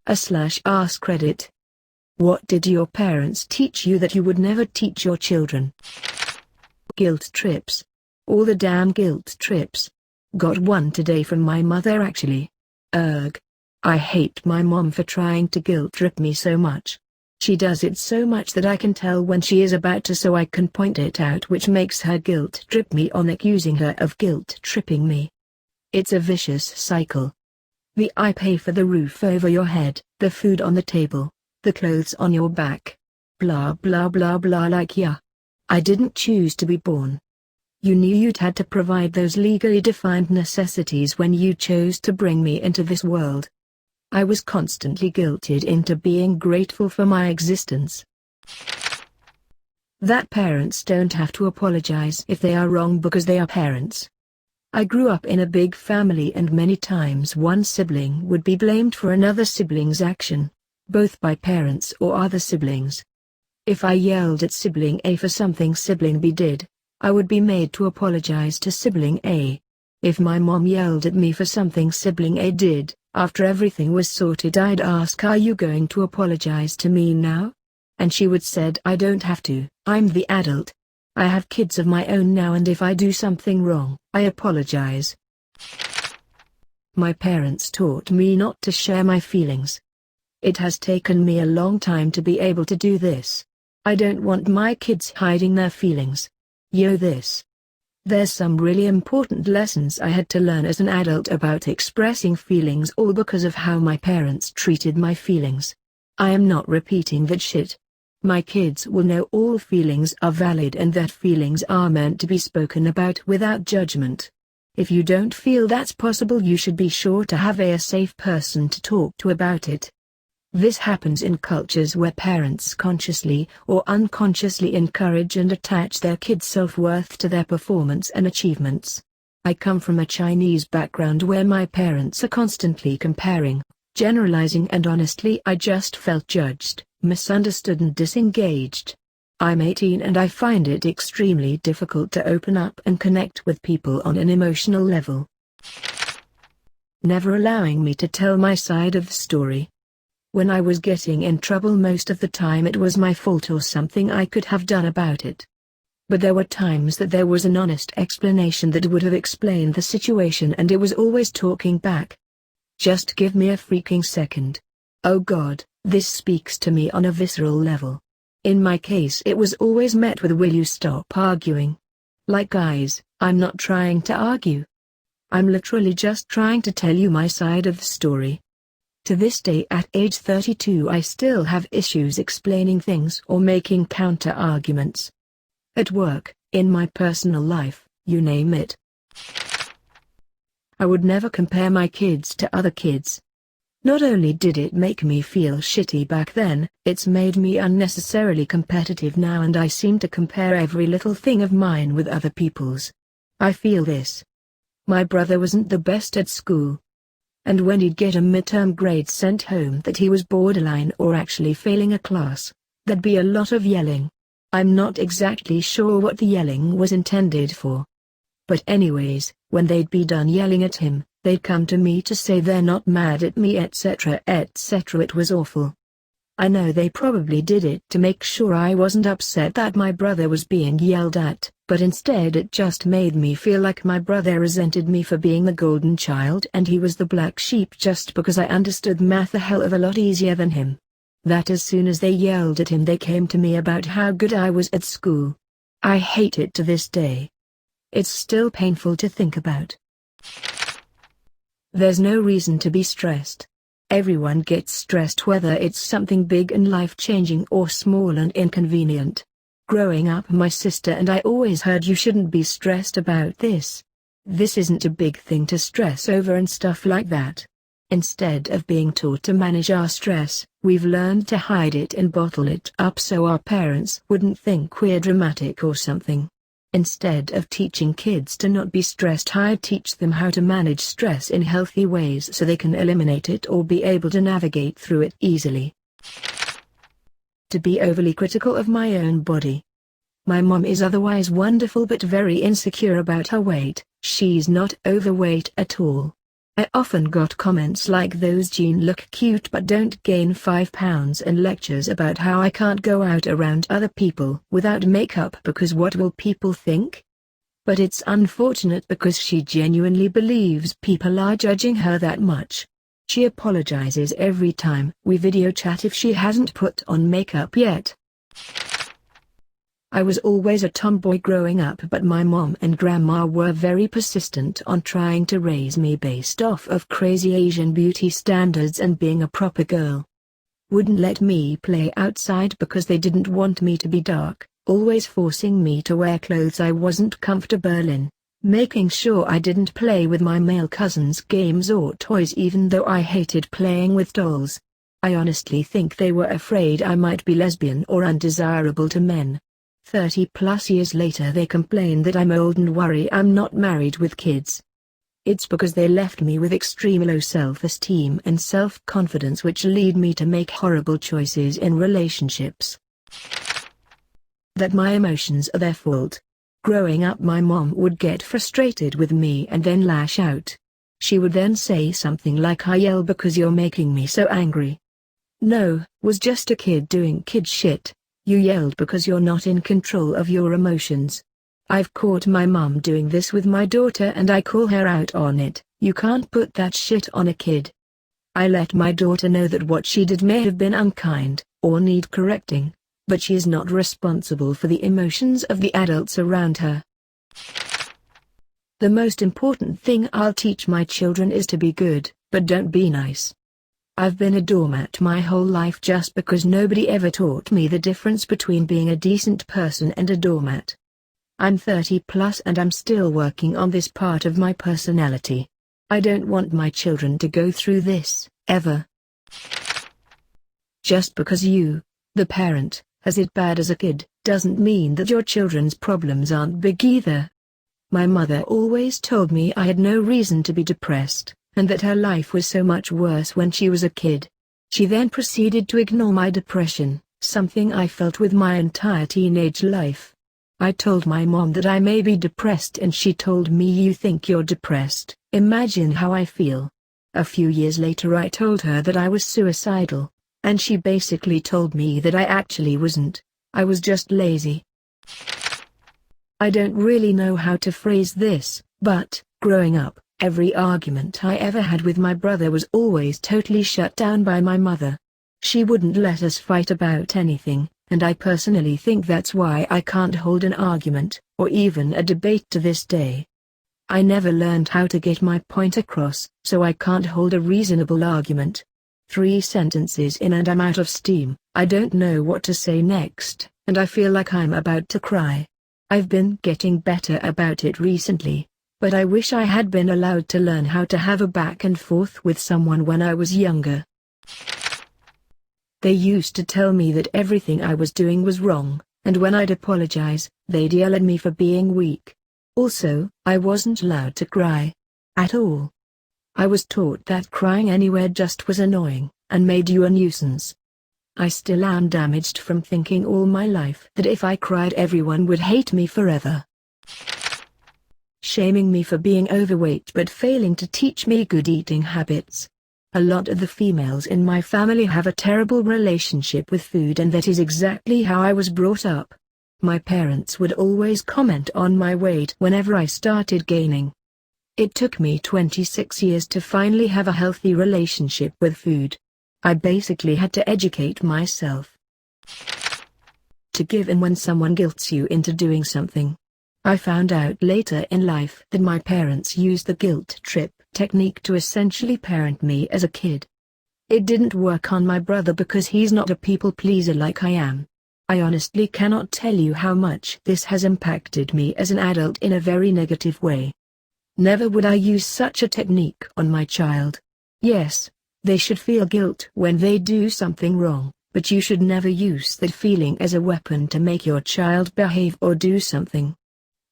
/askreddit. What did your parents teach you that you would never teach your children? Guilt trips. All the damn guilt trips. Got one today from my mother actually. Ugh. I hate my mom for trying to guilt trip me so much. She does it so much that I can tell when she is about to, so I can point it out, which makes her guilt trip me on accusing her of guilt tripping me. It's a vicious cycle. I pay for the roof over your head, the food on the table, the clothes on your back. Blah blah blah blah, like yeah. I didn't choose to be born. You knew you'd had to provide those legally defined necessities when you chose to bring me into this world. I was constantly guilted into being grateful for my existence. That parents don't have to apologize if they are wrong because they are parents. I grew up in a big family, and many times one sibling would be blamed for another sibling's action, both by parents or other siblings. If I yelled at sibling A for something sibling B did, I would be made to apologize to sibling A. If my mom yelled at me for something sibling A did, after everything was sorted, I'd ask, "Are you going to apologize to me now?" And she would said, "I don't have to, I'm the adult. I have kids of my own now, and if I do something wrong, I apologize." My parents taught me not to share my feelings. It has taken me a long time to be able to do this. I don't want my kids hiding their feelings. There's some really important lessons I had to learn as an adult about expressing feelings, all because of how my parents treated my feelings. I am not repeating that shit. My kids will know all feelings are valid and that feelings are meant to be spoken about without judgment. If you don't feel that's possible, you should be sure to have a safe person to talk to about it. This happens in cultures where parents consciously or unconsciously encourage and attach their kids' self-worth to their performance and achievements. I come from a Chinese background where my parents are constantly comparing, generalizing, and honestly I just felt judged, misunderstood and disengaged. I'm 18 and I find it extremely difficult to open up and connect with people on an emotional level. Never allowing me to tell my side of the story. When I was getting in trouble, most of the time it was my fault or something I could have done about it. But there were times that there was an honest explanation that would have explained the situation, and it was always talking back. Just give me a freaking second. Oh God, this speaks to me on a visceral level. In my case it was always met with, "Will you stop arguing?" Like, guys, I'm not trying to argue. I'm literally just trying to tell you my side of the story. To this day, at age 32, I still have issues explaining things or making counter-arguments. At work, in my personal life, you name it. I would never compare my kids to other kids. Not only did it make me feel shitty back then, it's made me unnecessarily competitive now, and I seem to compare every little thing of mine with other people's. I feel this. My brother wasn't the best at school. And when he'd get a midterm grade sent home that he was borderline or actually failing a class, there'd be a lot of yelling. I'm not exactly sure what the yelling was intended for. But anyways, when they'd be done yelling at him, they'd come to me to say they're not mad at me, etc. etc. It was awful. I know they probably did it to make sure I wasn't upset that my brother was being yelled at, but instead it just made me feel like my brother resented me for being the golden child and he was the black sheep just because I understood math a hell of a lot easier than him. That as soon as they yelled at him, they came to me about how good I was at school. I hate it to this day. It's still painful to think about. There's no reason to be stressed. Everyone gets stressed, whether it's something big and life-changing or small and inconvenient. Growing up, my sister and I always heard, "You shouldn't be stressed about this. This isn't a big thing to stress over," and stuff like that. Instead of being taught to manage our stress, we've learned to hide it and bottle it up so our parents wouldn't think we're dramatic or something. Instead of teaching kids to not be stressed, I teach them how to manage stress in healthy ways so they can eliminate it or be able to navigate through it easily. To be overly critical of my own body. My mom is otherwise wonderful but very insecure about her weight. She's not overweight at all. I often got comments like those, "Jean, look cute but don't gain 5 pounds," and lectures about how I can't go out around other people without makeup because what will people think? But it's unfortunate because she genuinely believes people are judging her that much. She apologizes every time we video chat if she hasn't put on makeup yet. I was always a tomboy growing up, but my mom and grandma were very persistent on trying to raise me based off of crazy Asian beauty standards and being a proper girl. Wouldn't let me play outside because they didn't want me to be dark, always forcing me to wear clothes I wasn't comfortable in, making sure I didn't play with my male cousins' games or toys even though I hated playing with dolls. I honestly think they were afraid I might be lesbian or undesirable to men. 30+ years later they complain that I'm old and worry I'm not married with kids. It's because they left me with extreme low self-esteem and self-confidence, which lead me to make horrible choices in relationships. That my emotions are their fault. Growing up, my mom would get frustrated with me and then lash out. She would then say something like, "I yell because you're making me so angry." No, was just a kid doing kid shit. You yelled because you're not in control of your emotions. I've caught my mom doing this with my daughter and I call her out on it. "You can't put that shit on a kid." I let my daughter know that what she did may have been unkind, or need correcting, but she is not responsible for the emotions of the adults around her. The most important thing I'll teach my children is to be good, but don't be nice. I've been a doormat my whole life just because nobody ever taught me the difference between being a decent person and a doormat. I'm 30+ and I'm still working on this part of my personality. I don't want my children to go through this, ever. Just because you, the parent, has it bad as a kid, doesn't mean that your children's problems aren't big either. My mother always told me I had no reason to be depressed, and that her life was so much worse when she was a kid. She then proceeded to ignore my depression, something I felt with my entire teenage life. I told my mom that I may be depressed and she told me, "You think you're depressed, imagine how I feel." A few years later I told her that I was suicidal, and she basically told me that I actually wasn't, I was just lazy. I don't really know how to phrase this, but, growing up, every argument I ever had with my brother was always totally shut down by my mother. She wouldn't let us fight about anything, and I personally think that's why I can't hold an argument, or even a debate to this day. I never learned how to get my point across, so I can't hold a reasonable argument. 3 sentences in and I'm out of steam, I don't know what to say next, and I feel like I'm about to cry. I've been getting better about it recently, but I wish I had been allowed to learn how to have a back and forth with someone when I was younger. They used to tell me that everything I was doing was wrong, and when I'd apologize, they'd yell at me for being weak. Also, I wasn't allowed to cry. At all. I was taught that crying anywhere just was annoying, and made you a nuisance. I still am damaged from thinking all my life that if I cried everyone would hate me forever. Shaming me for being overweight but failing to teach me good eating habits. A lot of the females in my family have a terrible relationship with food, and that is exactly how I was brought up. My parents would always comment on my weight whenever I started gaining. It took me 26 years to finally have a healthy relationship with food. I basically had to educate myself. To give in when someone guilts you into doing something. I found out later in life that my parents used the guilt trip technique to essentially parent me as a kid. It didn't work on my brother because he's not a people pleaser like I am. I honestly cannot tell you how much this has impacted me as an adult in a very negative way. Never would I use such a technique on my child. Yes, they should feel guilt when they do something wrong, but you should never use that feeling as a weapon to make your child behave or do something.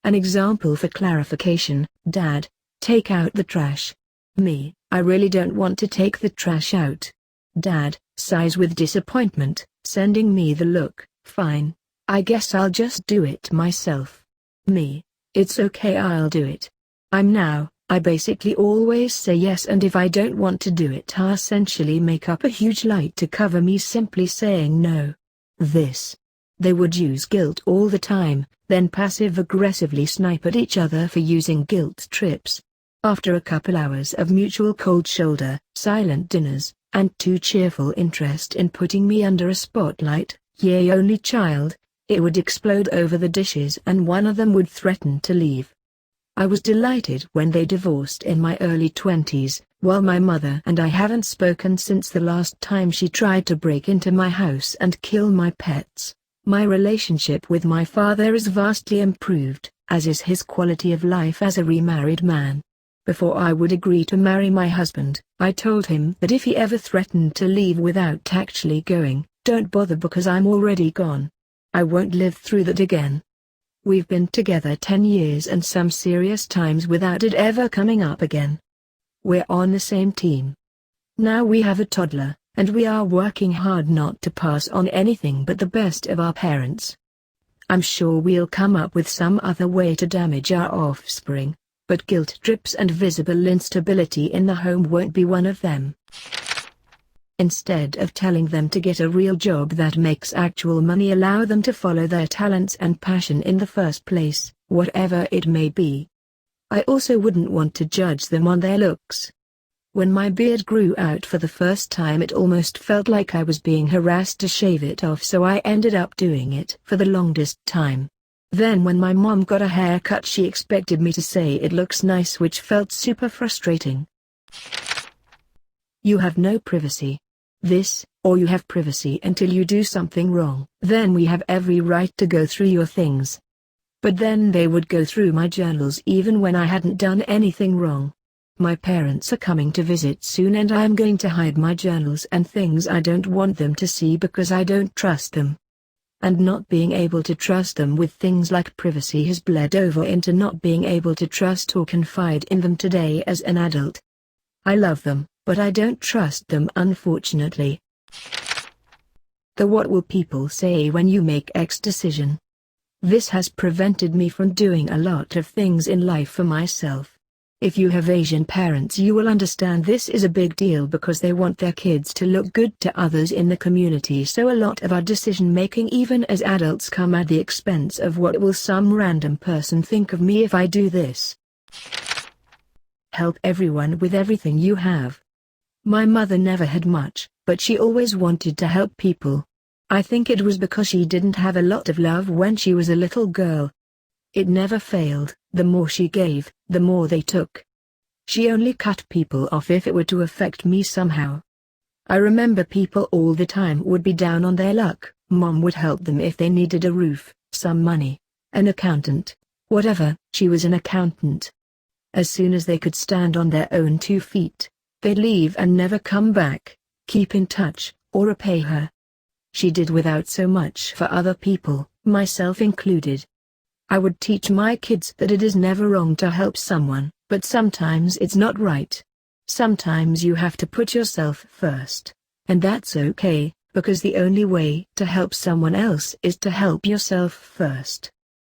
An example for clarification: Dad, take out the trash. Me, I really don't want to take the trash out. Dad, sighs with disappointment, sending me the look, fine, I guess I'll just do it myself. Me, it's okay, I'll do it. I'm now, I basically always say yes, and if I don't want to do it, I essentially make up a huge lie to cover me simply saying no. They would use guilt all the time, then passive-aggressively snipe at each other for using guilt trips. After a couple hours of mutual cold shoulder, silent dinners, and too cheerful interest in putting me under a spotlight, yay only child, it would explode over the dishes and one of them would threaten to leave. I was delighted when they divorced in my early 20s, while my mother and I haven't spoken since the last time she tried to break into my house and kill my pets. My relationship with my father is vastly improved, as is his quality of life as a remarried man. Before I would agree to marry my husband, I told him that if he ever threatened to leave without actually going, don't bother because I'm already gone. I won't live through that again. We've been together 10 years and some serious times without it ever coming up again. We're on the same team. Now we have a toddler, and we are working hard not to pass on anything but the best of our parents. I'm sure we'll come up with some other way to damage our offspring, but guilt trips and visible instability in the home won't be one of them. Instead of telling them to get a real job that makes actual money, allow them to follow their talents and passion in the first place, whatever it may be. I also wouldn't want to judge them on their looks. When my beard grew out for the first time, it almost felt like I was being harassed to shave it off, so I ended up doing it for the longest time. Then when my mom got a haircut, she expected me to say it looks nice, which felt super frustrating. You have no privacy. Or you have privacy until you do something wrong. Then we have every right to go through your things. But then they would go through my journals even when I hadn't done anything wrong. My parents are coming to visit soon and I am going to hide my journals and things I don't want them to see because I don't trust them. And not being able to trust them with things like privacy has bled over into not being able to trust or confide in them today as an adult. I love them, but I don't trust them, unfortunately. The what will people say when you make X decision? This has prevented me from doing a lot of things in life for myself. If you have Asian parents, you will understand this is a big deal because they want their kids to look good to others in the community, so a lot of our decision making even as adults come at the expense of what will some random person think of me if I do this. Help everyone with everything you have. My mother never had much, but she always wanted to help people. I think it was because she didn't have a lot of love when she was a little girl. It never failed, the more she gave, the more they took. She only cut people off if it were to affect me somehow. I remember people all the time would be down on their luck, Mom would help them if they needed a roof, some money, an accountant, whatever. She was an accountant. As soon as they could stand on their own 2 feet, they'd leave and never come back, keep in touch, or repay her. She did without so much for other people, myself included. I would teach my kids that it is never wrong to help someone, but sometimes it's not right. Sometimes you have to put yourself first. And that's okay, because the only way to help someone else is to help yourself first.